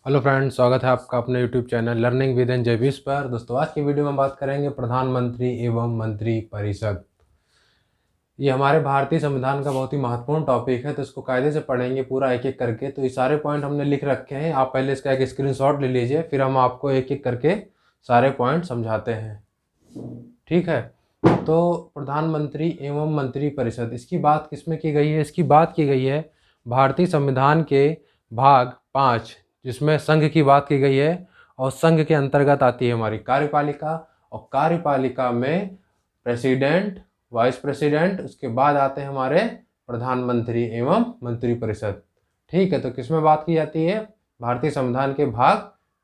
Hello friends, स्वागत है आपका अपने YouTube channel learning with N पर। दोस्तों, आज की वीडियो में बात करेंगे प्रधानमंत्री एवं मंत्री परिषद। ये हमारे भारतीय संविधान का बहुत ही महत्वपूर्ण टॉपिक है, तो इसको कायदे से पढ़ेंगे पूरा एक एक करके। तो ये सारे पॉइंट हमने लिख रखे हैं, आप पहले इसका एक स्क्रीनशॉट ले लीजिए, फिर हम आपको एक एक करके सारे पॉइंट समझाते हैं। ठीक है, तो प्रधानमंत्री एवं मंत्री परिषद, इसकी बात किसमें की गई है? इसकी बात की गई है भारतीय संविधान के भाग 5, जिसमें संघ की बात की गई है। और संघ के अंतर्गत आती है हमारी कार्यपालिका, और कार्यपालिका में प्रेसिडेंट, वाइस प्रेसिडेंट, उसके बाद आते हैं हमारे प्रधानमंत्री एवं मंत्री परिषद। ठीक है, तो किसमें बात की जाती है? भारतीय संविधान के भाग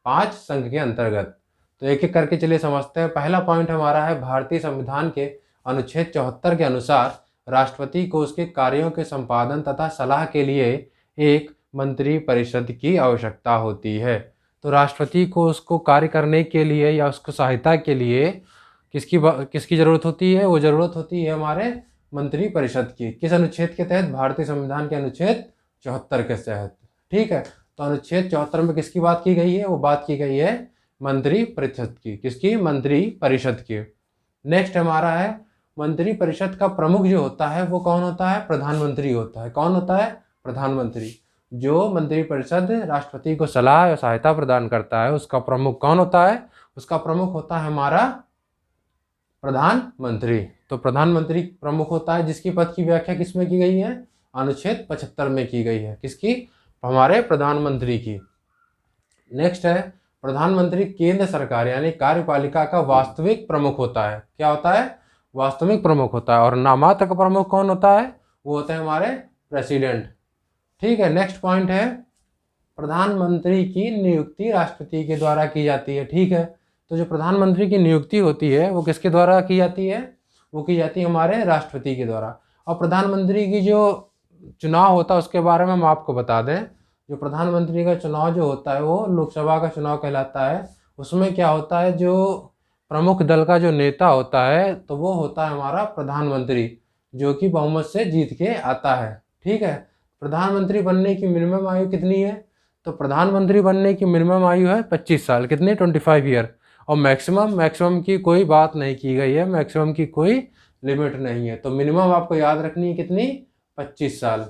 5 संघ के अंतर्गत। तो एक एक करके चलिए समझते हैं। पहला पॉइंट हमारा है, भारतीय संविधान के अनुच्छेद 74 के अनुसार राष्ट्रपति को उसके कार्यों के संपादन तथा सलाह के लिए एक मंत्री परिषद की आवश्यकता होती है। तो राष्ट्रपति को उसको कार्य करने के लिए या उसको सहायता के लिए किसकी ज़रूरत होती है? वो ज़रूरत होती है हमारे मंत्री परिषद की। किस अनुच्छेद के तहत? भारतीय संविधान के अनुच्छेद 74 के तहत। ठीक है, तो अनुच्छेद 74 में किसकी बात की गई है? वो बात की गई है मंत्री परिषद की। किसकी? मंत्री परिषद की। नेक्स्ट हमारा है, मंत्री परिषद का प्रमुख जो होता है वो कौन होता है? प्रधानमंत्री होता है। कौन होता है? प्रधानमंत्री। जो मंत्री परिषद राष्ट्रपति को सलाह और सहायता प्रदान करता है, उसका प्रमुख कौन होता है? उसका प्रमुख होता है हमारा प्रधानमंत्री। तो प्रधानमंत्री प्रमुख होता है, जिसकी पद की व्याख्या किसमें की गई है? अनुच्छेद 75 में की गई है। किसकी? हमारे प्रधानमंत्री की। नेक्स्ट है, प्रधानमंत्री केंद्र सरकार यानी कार्यपालिका का वास्तविक प्रमुख होता है। क्या होता है? वास्तविक प्रमुख होता है। और नामात्र का प्रमुख कौन होता है? वो होते हैं हमारे प्रेसिडेंट। ठीक है, नेक्स्ट पॉइंट है, प्रधानमंत्री की नियुक्ति राष्ट्रपति के द्वारा की जाती है। ठीक है, तो जो प्रधानमंत्री की नियुक्ति होती है वो किसके द्वारा की जाती है? वो की जाती है हमारे राष्ट्रपति के द्वारा। और प्रधानमंत्री की जो चुनाव होता है उसके बारे में हम आपको बता दें। जो प्रधानमंत्री का चुनाव जो होता है वो लोकसभा का चुनाव कहलाता है। उसमें क्या होता है, जो प्रमुख दल का जो नेता होता है तो वो होता है हमारा प्रधानमंत्री, जो कि बहुमत से जीत के आता है। ठीक है, प्रधानमंत्री बनने की मिनिमम आयु कितनी है? तो प्रधानमंत्री बनने की मिनिमम आयु है 25 साल। कितनी? 25 ईयर। और मैक्सिमम की कोई बात नहीं की गई है, मैक्सिमम की कोई लिमिट नहीं है। तो मिनिमम आपको याद रखनी है कितनी? 25 साल।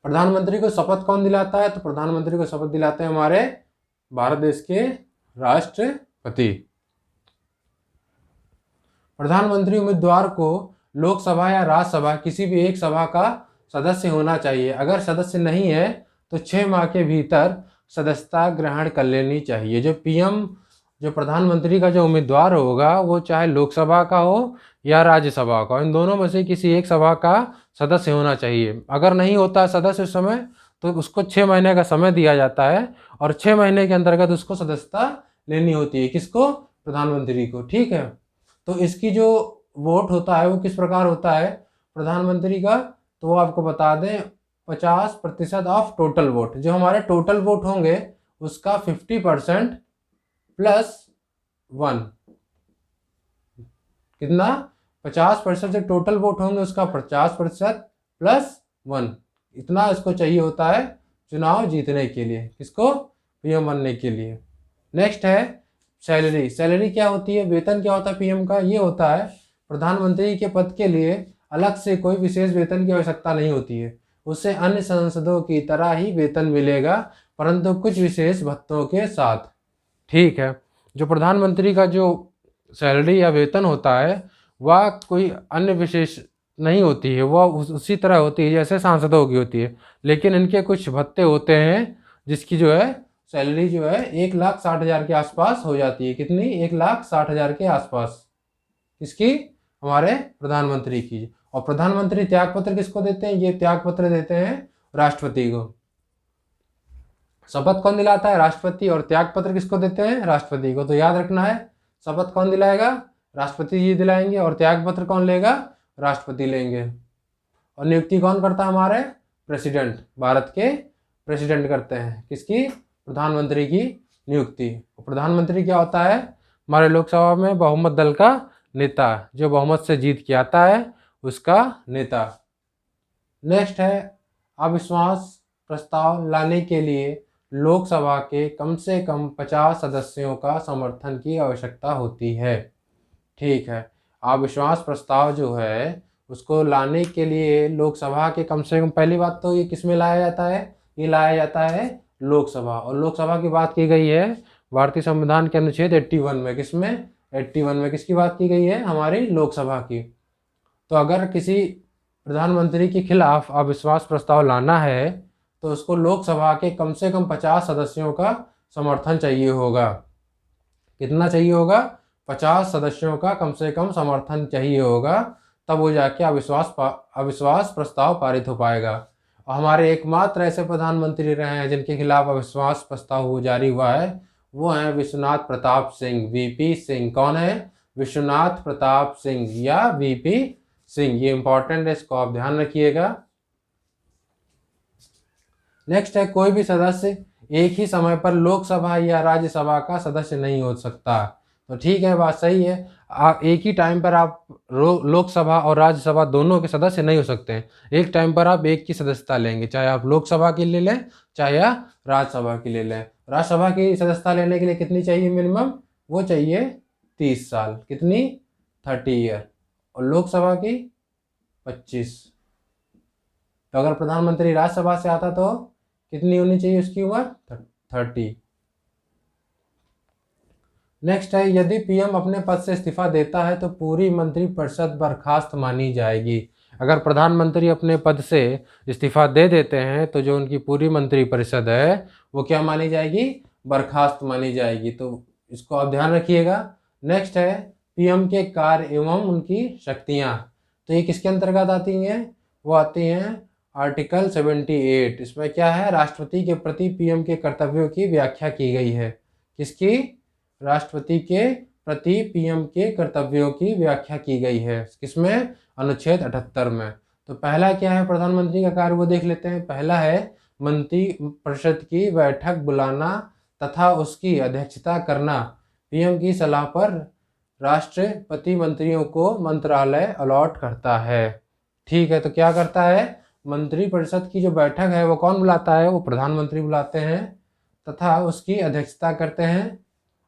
प्रधानमंत्री को शपथ कौन दिलाता है? तो प्रधानमंत्री को शपथ दिलाते हैं हमारे भारत देश के राष्ट्रपति। प्रधानमंत्री उम्मीदवार को लोकसभा या राज्यसभा किसी भी एक सभा का सदस्य होना चाहिए। अगर सदस्य नहीं है तो 6 माह के भीतर सदस्यता ग्रहण कर लेनी चाहिए। जो पीएम, जो प्रधानमंत्री का जो उम्मीदवार होगा वो चाहे लोकसभा का हो या राज्यसभा का, इन दोनों में से किसी एक सभा का सदस्य होना चाहिए। अगर नहीं होता सदस्य उस समय, तो उसको 6 महीने का समय दिया जाता है, और 6 महीने के अंतर्गत उसको सदस्यता लेनी होती है। किसको? प्रधानमंत्री को। ठीक है, तो इसकी जो वोट होता है वो किस प्रकार होता है प्रधानमंत्री का? तो वो आपको बता दें, 50% ऑफ टोटल वोट। जो हमारे टोटल वोट होंगे उसका 50% +1। कितना? 50% जो टोटल वोट होंगे उसका 50% +1। इतना इसको चाहिए होता है चुनाव जीतने के लिए। किसको? पीएम बनने के लिए। नेक्स्ट है सैलरी। सैलरी क्या होती है? वेतन क्या होता है पीएम का? ये होता है, प्रधानमंत्री के पद के लिए अलग से कोई विशेष वेतन की आवश्यकता नहीं होती है। उसे अन्य सांसदों की तरह ही वेतन मिलेगा, परंतु कुछ विशेष भत्तों के साथ। ठीक है, जो प्रधानमंत्री का जो सैलरी या वेतन होता है वह कोई अन्य विशेष नहीं होती है, वह उसी तरह होती है जैसे सांसदों की होती है। लेकिन इनके कुछ भत्ते होते हैं जिसकी जो है सैलरी जो है 1,60,000 के आसपास हो जाती है। कितनी? 1,60,000 के आसपास। किसकी? हमारे प्रधानमंत्री की। और प्रधानमंत्री त्यागपत्र किसको देते हैं? ये त्यागपत्र देते हैं राष्ट्रपति को। शपथ कौन दिलाता है? राष्ट्रपति। और त्यागपत्र किसको देते हैं? राष्ट्रपति को। तो याद रखना है, शपथ कौन दिलाएगा? राष्ट्रपति जी दिलाएंगे। और त्यागपत्र कौन लेगा? राष्ट्रपति लेंगे। और नियुक्ति कौन करता है? हमारे प्रेसिडेंट, भारत के प्रेसिडेंट करते हैं। किसकी? प्रधानमंत्री की नियुक्ति। प्रधानमंत्री क्या होता है? हमारे लोकसभा में बहुमत दल का नेता, जो बहुमत से जीत के आता है उसका नेता। नेक्स्ट है, अविश्वास प्रस्ताव लाने के लिए लोकसभा के कम से कम 50 सदस्यों का समर्थन की आवश्यकता होती है। ठीक है, अविश्वास प्रस्ताव जो है उसको लाने के लिए लोकसभा के कम से कम, पहली बात तो ये किस में लाया जाता है, ये लाया जाता है लोकसभा। और लोकसभा की बात की गई है भारतीय संविधान के अनुच्छेद 81 में। किसमें? 81 में किसकी बात की गई है? हमारी लोकसभा की। तो अगर किसी प्रधानमंत्री के खिलाफ अविश्वास प्रस्ताव लाना है तो उसको लोकसभा के कम से कम 50 सदस्यों का समर्थन चाहिए होगा। कितना चाहिए होगा? 50 सदस्यों का कम से कम समर्थन चाहिए होगा, तब वो जाके अविश्वास प्रस्ताव पारित हो पाएगा। और हमारे एकमात्र ऐसे प्रधानमंत्री रहे हैं जिनके खिलाफ अविश्वास प्रस्ताव वो जारी हुआ है, वो हैं विश्वनाथ प्रताप सिंह, वीपी सिंह। कौन है? विश्वनाथ प्रताप सिंह या वीपी सिंह। ये इंपॉर्टेंट है, इसको आप ध्यान रखिएगा। नेक्स्ट है, कोई भी सदस्य एक ही समय पर लोकसभा या राज्यसभा का सदस्य नहीं हो सकता। तो ठीक है, बात सही है। एक ही टाइम पर आप लोकसभा और राज्यसभा दोनों के सदस्य नहीं हो सकते हैं। एक टाइम पर आप एक की सदस्यता लेंगे, चाहे आप लोकसभा की ले लें चाहे आप राज्यसभा की ले लें। राज्यसभा की सदस्यता लेने के लिए कितनी चाहिए मिनिमम? वो चाहिए 30 साल। कितनी? 30 ईयर। और लोकसभा की 25। तो अगर प्रधानमंत्री राज्यसभा से आता तो कितनी होनी चाहिए उसकी उम्र? 30। नेक्स्ट है, यदि पीएम अपने पद से इस्तीफा देता है तो पूरी मंत्रिपरिषद बर्खास्त मानी जाएगी। अगर प्रधानमंत्री अपने पद से इस्तीफा दे देते हैं तो जो उनकी पूरी मंत्रिपरिषद है वो क्या मानी जाएगी? बर्खास्त मानी जाएगी। तो इसको आप ध्यान रखिएगा। नेक्स्ट है, पीएम के कार्य एवं उनकी शक्तियाँ। तो ये किसके अंतर्गत आती हैं? वो आती हैं आर्टिकल 78। इसमें क्या है? राष्ट्रपति के प्रति पीएम के कर्तव्यों की व्याख्या की गई है। किसकी? राष्ट्रपति के प्रति पीएम के कर्तव्यों की व्याख्या की गई है। किसमें? अनुच्छेद 78 में। तो पहला क्या है प्रधानमंत्री का कार्य, वो देख लेते हैं। पहला है मंत्रिपरिषद की बैठक बुलाना तथा उसकी अध्यक्षता करना। पीएम की सलाह पर राष्ट्रपति मंत्रियों को मंत्रालय अलॉट करता है। ठीक है, तो क्या करता है? मंत्रिपरिषद की जो बैठक है वो कौन बुलाता है? वो प्रधानमंत्री बुलाते हैं तथा उसकी अध्यक्षता करते हैं।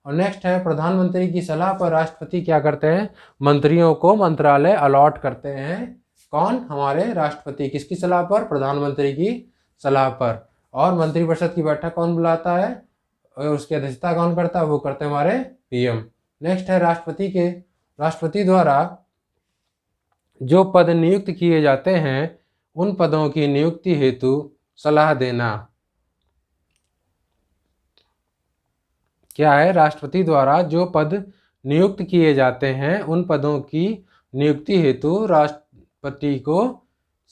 और नेक्स्ट है, प्रधानमंत्री की सलाह पर राष्ट्रपति क्या करते हैं? मंत्रियों को मंत्रालय अलॉट करते हैं। कौन? हमारे राष्ट्रपति। किसकी सलाह पर? प्रधानमंत्री की सलाह पर। और मंत्रिपरिषद की बैठक कौन बुलाता है और उसकी अध्यक्षता कौन करता है? वो करते हैं हमारे पीएम। नेक्स्ट है, राष्ट्रपति द्वारा जो पद नियुक्त किए जाते हैं उन पदों की नियुक्ति हेतु सलाह देना। क्या है? राष्ट्रपति द्वारा जो पद नियुक्त किए जाते हैं उन पदों की नियुक्ति हेतु राष्ट्रपति को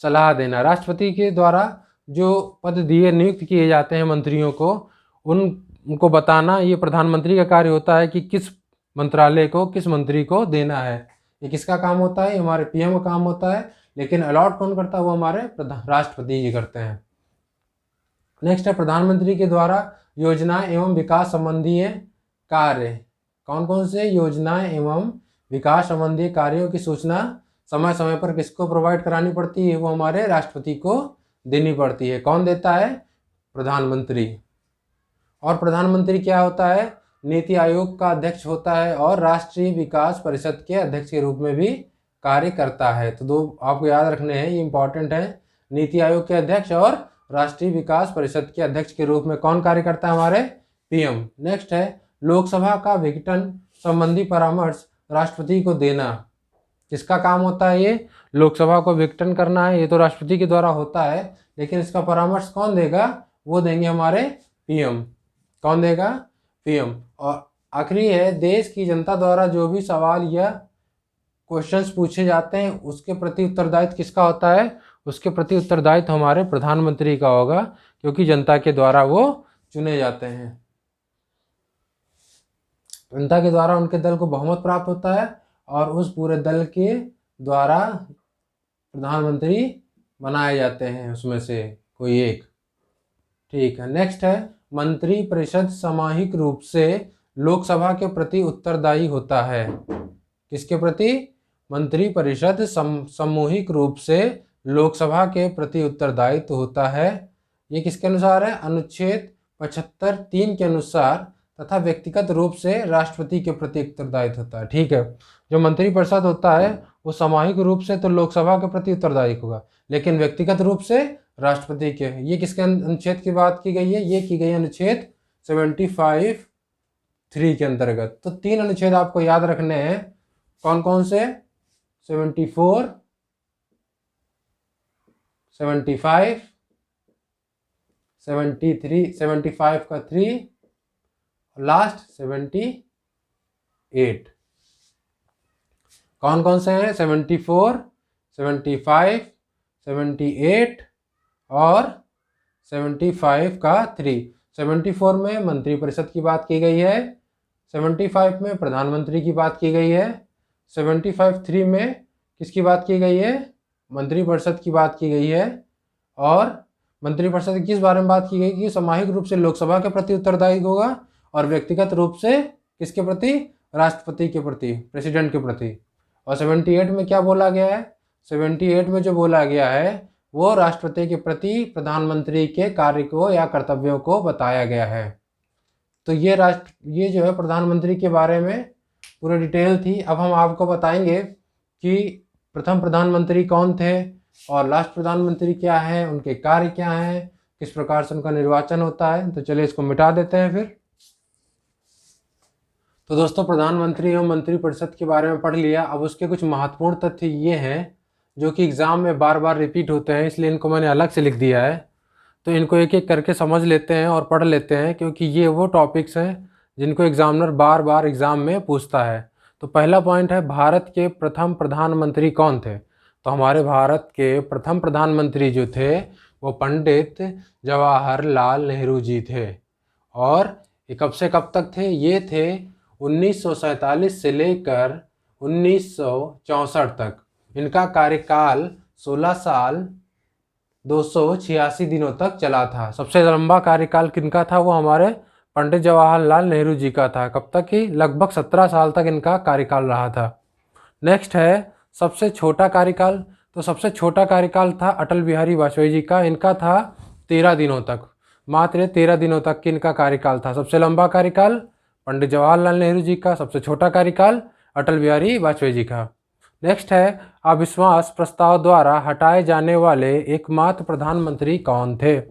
सलाह देना। राष्ट्रपति के द्वारा जो पद नियुक्त किए जाते हैं मंत्रियों को, उनको बताना ये प्रधानमंत्री का कार्य होता है कि किस मंत्रालय को किस मंत्री को देना है। ये किसका काम होता है? हमारे पीएम का काम होता है। लेकिन अलॉट कौन करता है? वो हमारे राष्ट्रपति जी करते हैं। नेक्स्ट है, प्रधानमंत्री के द्वारा योजनाएं एवं विकास संबंधी कार्य। कौन कौन से योजनाएं एवं विकास संबंधी कार्यों की सूचना समय समय पर किसको प्रोवाइड करानी पड़ती है? वो हमारे राष्ट्रपति को देनी पड़ती है। कौन देता है? प्रधानमंत्री। और प्रधानमंत्री क्या होता है? नीति आयोग का अध्यक्ष होता है और राष्ट्रीय विकास परिषद के अध्यक्ष के रूप में भी कार्य करता है। तो दो आपको याद रखने हैं, ये इंपॉर्टेंट है। नीति आयोग के अध्यक्ष और राष्ट्रीय विकास परिषद के अध्यक्ष के रूप में कौन कार्य करता है? हमारे पीएम। नेक्स्ट है, लोकसभा का विघटन संबंधी परामर्श राष्ट्रपति को देना। किसका काम होता है? ये लोकसभा को विघटन करना है। ये तो राष्ट्रपति के द्वारा होता है, लेकिन इसका परामर्श कौन देगा? वो देंगे हमारे पीएम। कौन देगा? पीएम। और आखिरी है, देश की जनता द्वारा जो भी सवाल या क्वेश्चंस पूछे जाते हैं उसके प्रति उत्तरदायित्व किसका होता है? उसके प्रति उत्तरदायित्व हमारे प्रधानमंत्री का होगा, क्योंकि जनता के द्वारा वो चुने जाते हैं। जनता के द्वारा उनके दल को बहुमत प्राप्त होता है और उस पूरे दल के द्वारा प्रधानमंत्री बनाए जाते हैं, उसमें से कोई एक। ठीक है, नेक्स्ट है, मंत्रिपरिषद सामूहिक रूप से लोकसभा के प्रति उत्तरदायी होता है। किसके प्रति? मंत्रिपरिषद सामूहिक रूप से लोकसभा के प्रति उत्तरदायित्व होता है। ये किसके अनुसार है? अनुच्छेद 75(3) के अनुसार तथा व्यक्तिगत रूप से राष्ट्रपति के प्रति उत्तरदायित्व होता है। ठीक है, जो मंत्रिपरिषद होता है वो सामूहिक रूप से तो लोकसभा के प्रति उत्तरदायी होगा, लेकिन व्यक्तिगत रूप से राष्ट्रपति के। ये किसके अनुच्छेद की बात की गई है? ये की गई अनुच्छेद 75(3) के अंतर्गत। तो 3 अनुच्छेद आपको याद रखने हैं। कौन कौन से? 74, 75, 73, 75 का 3, लास्ट 78। कौन कौन से हैं? 74, 75, 78 और 75 का 3। 74 में मंत्रिपरिषद की बात की गई है, 75 में प्रधानमंत्री की बात की गई है, 75(3) में किसकी बात की गई है? मंत्रिपरिषद की बात की गई है। और मंत्रिपरिषद किस बारे में बात की गई कि सामूहिक रूप से लोकसभा के प्रति उत्तरदायी होगा और व्यक्तिगत रूप से किसके प्रति? राष्ट्रपति के प्रति, प्रेसिडेंट के प्रति। और 78 में क्या बोला गया है? 78 में जो बोला गया है वो राष्ट्रपति के प्रति प्रधानमंत्री के कार्य को या कर्तव्यों को बताया गया है। तो ये जो है प्रधानमंत्री के बारे में पूरी डिटेल थी। अब हम आपको बताएंगे कि प्रथम प्रधानमंत्री कौन थे और लास्ट प्रधानमंत्री क्या है, उनके कार्य क्या हैं, किस प्रकार से उनका निर्वाचन होता है। तो चलिए इसको मिटा देते हैं फिर। तो दोस्तों, प्रधानमंत्री एवं मंत्रिपरिषद के बारे में पढ़ लिया। अब उसके कुछ महत्वपूर्ण तथ्य ये हैं जो कि एग्जाम में बार बार रिपीट होते हैं, इसलिए इनको मैंने अलग से लिख दिया है। तो इनको एक एक करके समझ लेते हैं और पढ़ लेते हैं, क्योंकि ये वो टॉपिक्स हैं जिनको एग्जामिनर बार बार एग्जाम में पूछता है। तो पहला पॉइंट है, भारत के प्रथम प्रधानमंत्री कौन थे? तो हमारे भारत के प्रथम प्रधानमंत्री जो थे वो पंडित जवाहरलाल नेहरू जी थे। और ये कब से कब तक थे? ये थे 1947 से लेकर 1964 तक। इनका कार्यकाल 16 साल 286 दिनों तक चला था। सबसे लंबा कार्यकाल किनका था? वो हमारे पंडित जवाहरलाल नेहरू जी का था। कब तक ही? लगभग 17 साल तक इनका कार्यकाल रहा था। नेक्स्ट है सबसे छोटा कार्यकाल। तो सबसे छोटा कार्यकाल था अटल बिहारी वाजपेयी जी का। इनका था 13 दिनों तक, मात्र 13 दिनों तक की इनका कार्यकाल था। सबसे लंबा कार्यकाल पंडित जवाहरलाल नेहरू जी का, सबसे छोटा कार्यकाल अटल बिहारी वाजपेयी जी का। नेक्स्ट है अविश्वास प्रस्ताव द्वारा हटाए जाने वाले एकमात्र प्रधानमंत्री कौन थे?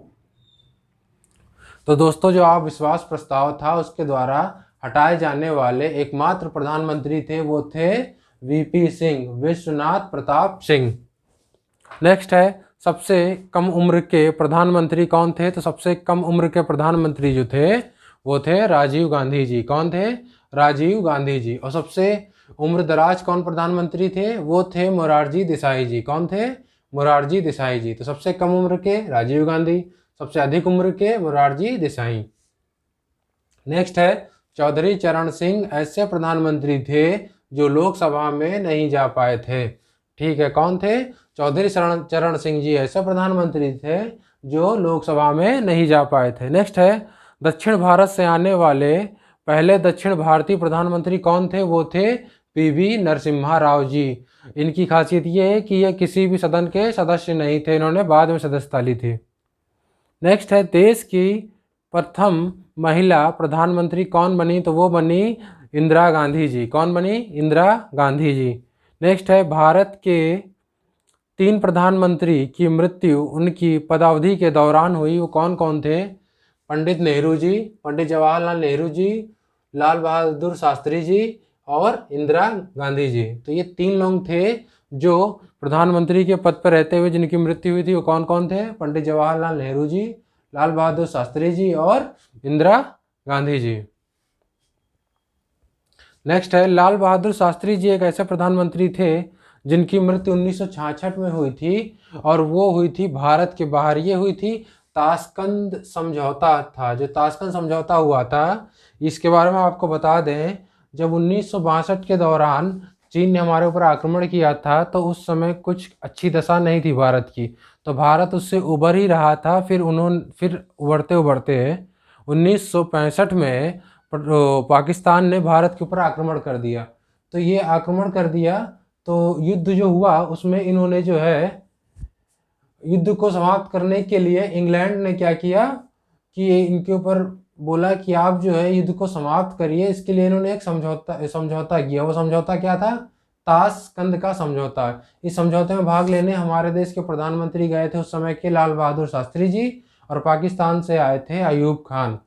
तो दोस्तों, जो अविश्वास प्रस्ताव था उसके द्वारा हटाए जाने वाले एकमात्र प्रधानमंत्री थे वो थे वीपी सिंह, विश्वनाथ प्रताप सिंह। नेक्स्ट है सबसे कम उम्र के प्रधानमंत्री कौन थे? तो सबसे कम उम्र के प्रधानमंत्री जो थे वो थे राजीव गांधी जी। कौन थे? राजीव गांधी जी। और सबसे उम्र दराज कौन प्रधानमंत्री थे? वो थे मोरारजी देसाई जी। कौन थे? मोरारजी देसाई जी। तो सबसे कम उम्र के राजीव गांधी, सबसे अधिक उम्र के मोरारजी देसाई। नेक्स्ट है चौधरी चरण सिंह ऐसे प्रधानमंत्री थे जो लोकसभा में नहीं जा पाए थे। ठीक है, कौन थे? चौधरी चरण सिंह जी ऐसे प्रधानमंत्री थे जो लोकसभा में नहीं जा पाए थे। नेक्स्ट है दक्षिण भारत से आने वाले पहले दक्षिण भारतीय प्रधानमंत्री कौन थे? वो थे पीवी नरसिम्हा राव जी। इनकी खासियत ये है कि ये किसी भी सदन के सदस्य नहीं थे, इन्होंने बाद में सदस्यता ली थी। नेक्स्ट है देश की प्रथम महिला प्रधानमंत्री कौन बनी? तो वो बनी इंदिरा गांधी जी। कौन बनी? इंदिरा गांधी जी। नेक्स्ट है भारत के 3 प्रधानमंत्री की मृत्यु उनकी पदावधि के दौरान हुई, वो कौन कौन थे? पंडित नेहरू जी, पंडित जवाहरलाल नेहरू जी, लाल बहादुर शास्त्री जी और इंदिरा गांधी जी। तो ये 3 लोग थे जो प्रधानमंत्री के पद पर रहते हुए जिनकी मृत्यु हुई थी। वो कौन कौन थे? पंडित जवाहरलाल नेहरू जी, लाल बहादुर शास्त्री जी और इंदिरा गांधी जी। नेक्स्ट है लाल बहादुर शास्त्री जी एक ऐसे प्रधानमंत्री थे जिनकी मृत्यु 1966 में हुई थी और वो हुई थी भारत के बाहर। ये हुई थी ताशकंद समझौता था, जो ताशकंद समझौता हुआ था इसके बारे में आपको बता दें। जब 1962 के दौरान चीन ने हमारे ऊपर आक्रमण किया था तो उस समय कुछ अच्छी दशा नहीं थी भारत की, तो भारत उससे उबर ही रहा था। फिर उबरते उबरते 1965 में पाकिस्तान ने भारत के ऊपर आक्रमण कर दिया। तो ये आक्रमण कर दिया तो युद्ध जो हुआ उसमें इन्होंने युद्ध को समाप्त करने के लिए इंग्लैंड ने क्या किया? कि इनके ऊपर बोला कि आप जो है युद्ध को समाप्त करिए। इसके लिए इन्होंने एक समझौता किया। वो समझौता क्या था? ताशकंद का समझौता। इस समझौते में भाग लेने हमारे देश के प्रधानमंत्री गए थे उस समय के लाल बहादुर शास्त्री जी, और पाकिस्तान से आए थे अयूब खान।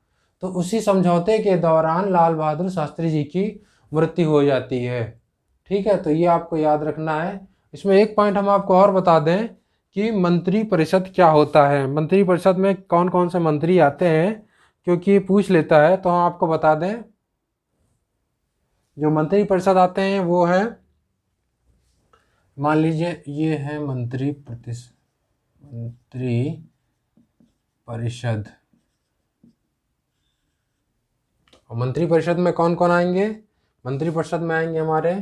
तो उसी समझौते के दौरान लाल बहादुर शास्त्री जी की मृत्यु हो जाती है। ठीक है, तो ये आपको याद रखना है। इसमें एक पॉइंट हम आपको और बता दें कि मंत्री परिषद क्या होता है। मंत्री परिषद में कौन कौन से मंत्री आते हैं, क्योंकि ये पूछ लेता है, तो हम आपको बता दें। जो मंत्री परिषद आते हैं वो है, मान लीजिए ये है मंत्री परिषद। और मंत्री परिषद में कौन कौन आएंगे? मंत्री परिषद में आएंगे हमारे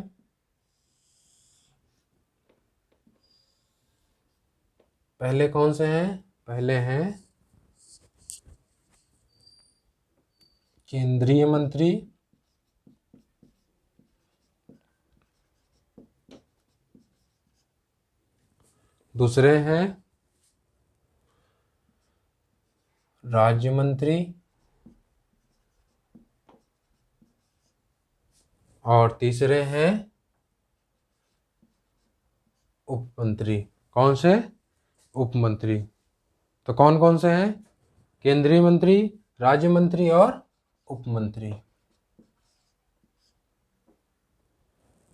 पहले कौन से हैं? पहले हैं केंद्रीय मंत्री, दूसरे हैं राज्य मंत्री, और तीसरे हैं उप मंत्री। कौन से? उप मंत्री। तो कौन कौन से हैं? केंद्रीय मंत्री, राज्य मंत्री और उप मंत्री।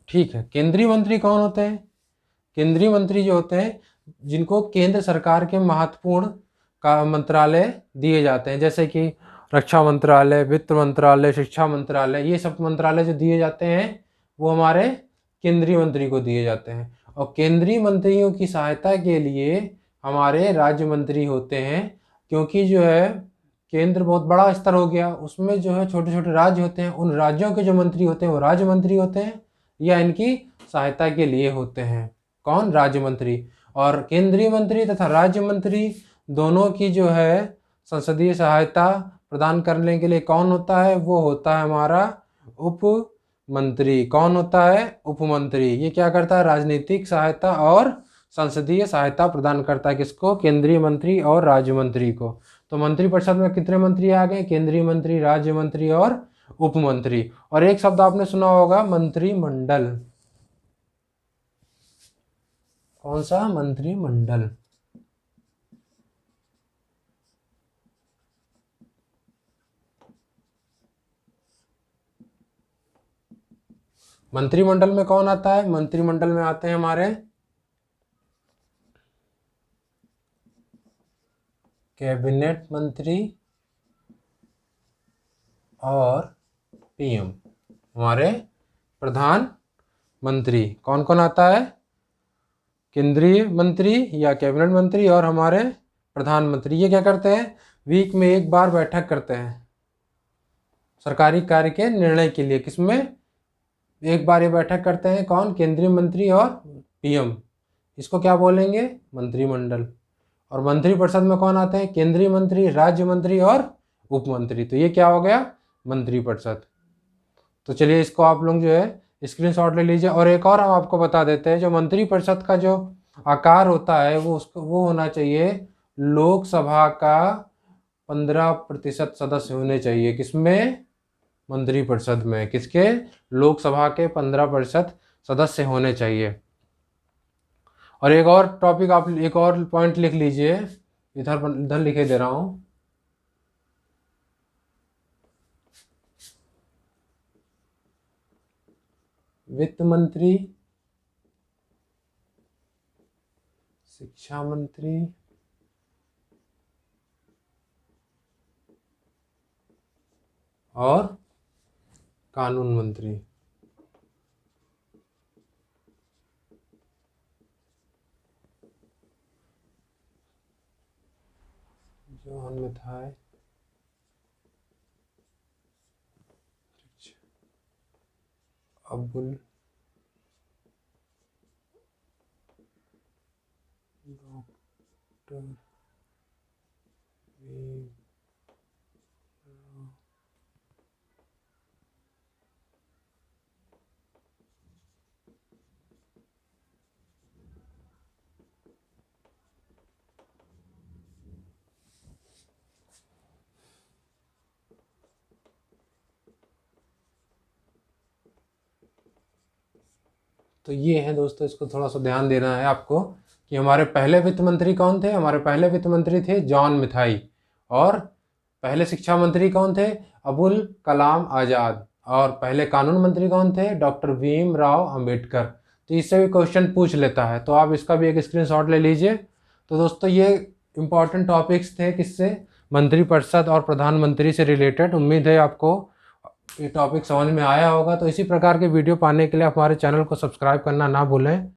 ठीक है, केंद्रीय मंत्री कौन होते हैं? केंद्रीय मंत्री जो होते हैं जिनको केंद्र सरकार के महत्वपूर्ण का मंत्रालय दिए जाते हैं, जैसे कि रक्षा मंत्रालय, वित्त मंत्रालय, शिक्षा मंत्रालय, ये सब मंत्रालय जो दिए जाते हैं वो हमारे केंद्रीय मंत्री को दिए जाते हैं। और केंद्रीय मंत्रियों की सहायता के लिए हमारे राज्य मंत्री होते हैं, क्योंकि जो है केंद्र बहुत बड़ा स्तर हो गया, उसमें जो है छोटे छोटे राज्य होते हैं, उन राज्यों के जो मंत्री होते हैं वो राज्य मंत्री होते हैं, या इनकी सहायता के लिए होते हैं। कौन? राज्य मंत्री। और केंद्रीय मंत्री तथा राज्य मंत्री दोनों की जो है संसदीय सहायता प्रदान करने के लिए कौन होता है? वो होता है हमारा उप मंत्री। कौन होता है? उप मंत्री। ये क्या करता है? राजनीतिक सहायता और संसदीय सहायता प्रदान करता है। किसको? केंद्रीय मंत्री और राज्य मंत्री को। तो मंत्रिपरिषद में कितने मंत्री आ गए? केंद्रीय मंत्री, राज्य मंत्री और उप मंत्री। और एक शब्द आपने सुना होगा, मंत्रिमंडल। कौन सा? मंत्रिमंडल। मंत्रिमंडल में कौन आता है? मंत्रिमंडल में आते हैं हमारे कैबिनेट मंत्री और पीएम, हमारे प्रधान मंत्री। कौन कौन आता है? केंद्रीय मंत्री या कैबिनेट मंत्री और हमारे प्रधानमंत्री। ये क्या करते हैं? वीक में एक बार बैठक करते हैं सरकारी कार्य के निर्णय के लिए। किसमें? एक बार ये बैठक करते हैं। कौन? केंद्रीय मंत्री और पीएम। इसको क्या बोलेंगे? मंत्रिमंडल। और मंत्रिपरिषद में कौन आते हैं? केंद्रीय मंत्री, राज्य मंत्री और उप मंत्री। तो ये क्या हो गया? मंत्रिपरिषद। तो चलिए इसको आप लोग जो है स्क्रीनशॉट ले लीजिए। और एक और हम आपको बता देते हैं, जो मंत्रिपरिषद का जो आकार होता है वो होना चाहिए लोकसभा का 15% सदस्य होने चाहिए। किसमें? मंत्रिपरिषद में। किसके? लोकसभा के 15% सदस्य होने चाहिए। और एक और टॉपिक, आप एक और पॉइंट लिख लीजिए, इधर इधर लिखे दे रहा हूं। वित्त मंत्री, शिक्षा मंत्री और कानून मंत्री। जो हमें था अब्दुल डॉक्टर तो ये है दोस्तों, इसको थोड़ा सा ध्यान देना है आपको कि हमारे पहले वित्त मंत्री कौन थे। हमारे पहले वित्त मंत्री थे जॉन मिथाई। और पहले शिक्षा मंत्री कौन थे? अबुल कलाम आज़ाद। और पहले कानून मंत्री कौन थे? डॉक्टर भीमराव अंबेडकर। तो इससे भी क्वेश्चन पूछ लेता है, तो आप इसका भी एक स्क्रीनशॉट ले लीजिए। तो दोस्तों ये इम्पॉर्टेंट टॉपिक्स थे, किससे? मंत्रिपरिषद और प्रधानमंत्री से रिलेटेड। उम्मीद है आपको ये टॉपिक समझ में आया होगा। तो इसी प्रकार के वीडियो पाने के लिए आप हमारे चैनल को सब्सक्राइब करना ना भूलें।